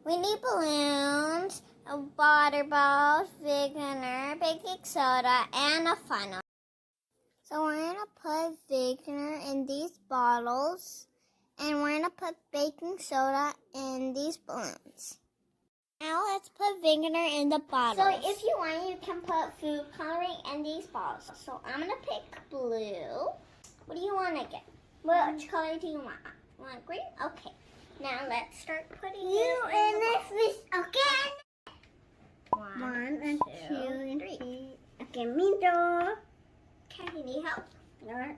We need balloons, water balls, vinegar, baking soda, and a funnel. So we're going to put vinegar in these bottles, and we're going to put baking soda in these balloons. Now let's put vinegar in the bottles. So if you want, you can put food coloring in these bottles. So I'm going to pick blue. What do you want to get? Which color do you want? You want green? Okay. Now let's start putting you in this again. One and two and three. Okay, middle. Okay, you need help? No.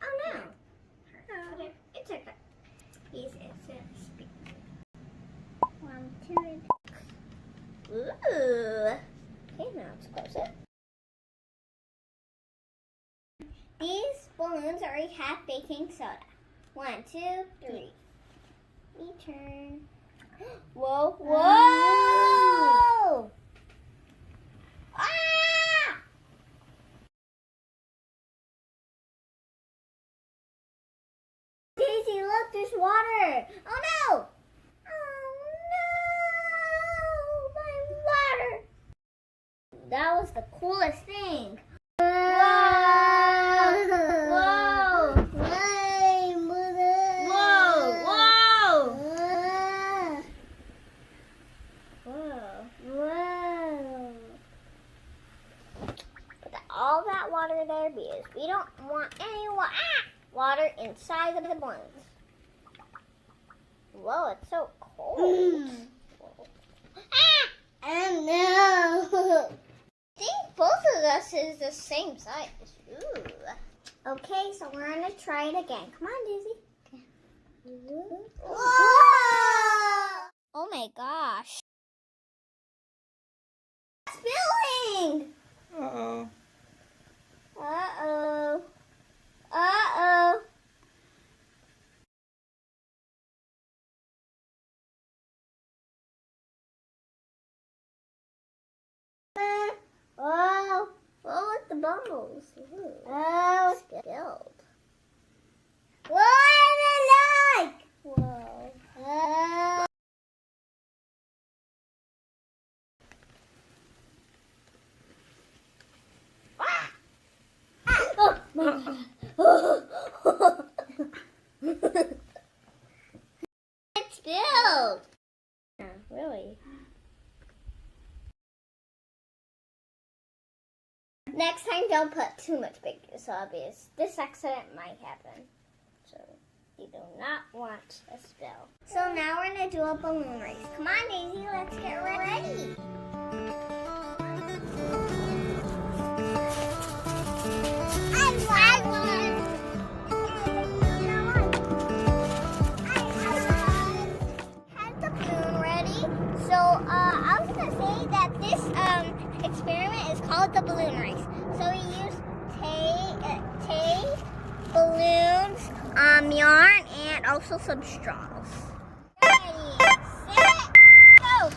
Oh no. Okay, it's okay. Easy to speak. 1, 2, and 3. Ooh. Okay, now let's close it. These balloons already have baking soda. 1, 2, 3. We turn. Whoa, whoa! Ah! Daisy, look, there's water. Oh no! Oh no! My water! That was the coolest thing. All that water there because we don't want any water inside of the balloons. Whoa, it's so cold. Oh no! I think both of us is the same size. Ooh. Okay, so we're gonna try it again. Come on, Daisy. Okay. Oh my gosh. Spilling! Uh-oh. Uh-oh. Uh-oh. Oh, what with the bubbles? Ooh. Oh, spilled. What is it like? Whoa. Oh my God. It spilled. Yeah, really. Next time, don't put too much baking soda because this accident might happen. So you do not want a spill. So now we're going to do a balloon race. Come on, Daisy, let's get ready. I won. Had the balloon ready. So I was going to say that this experiment is called the balloon race. So we use tape, balloons, yarn, and also some straws. Ready, set, go!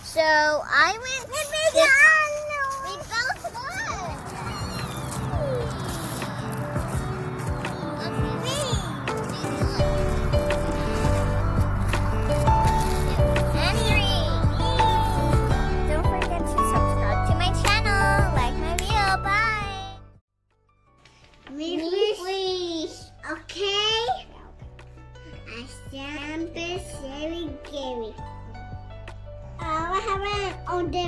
So I went this time. We both won. Look don't forget to subscribe to my channel. Like my video. Bye. Please. Okay. I stand very scary. I have an on the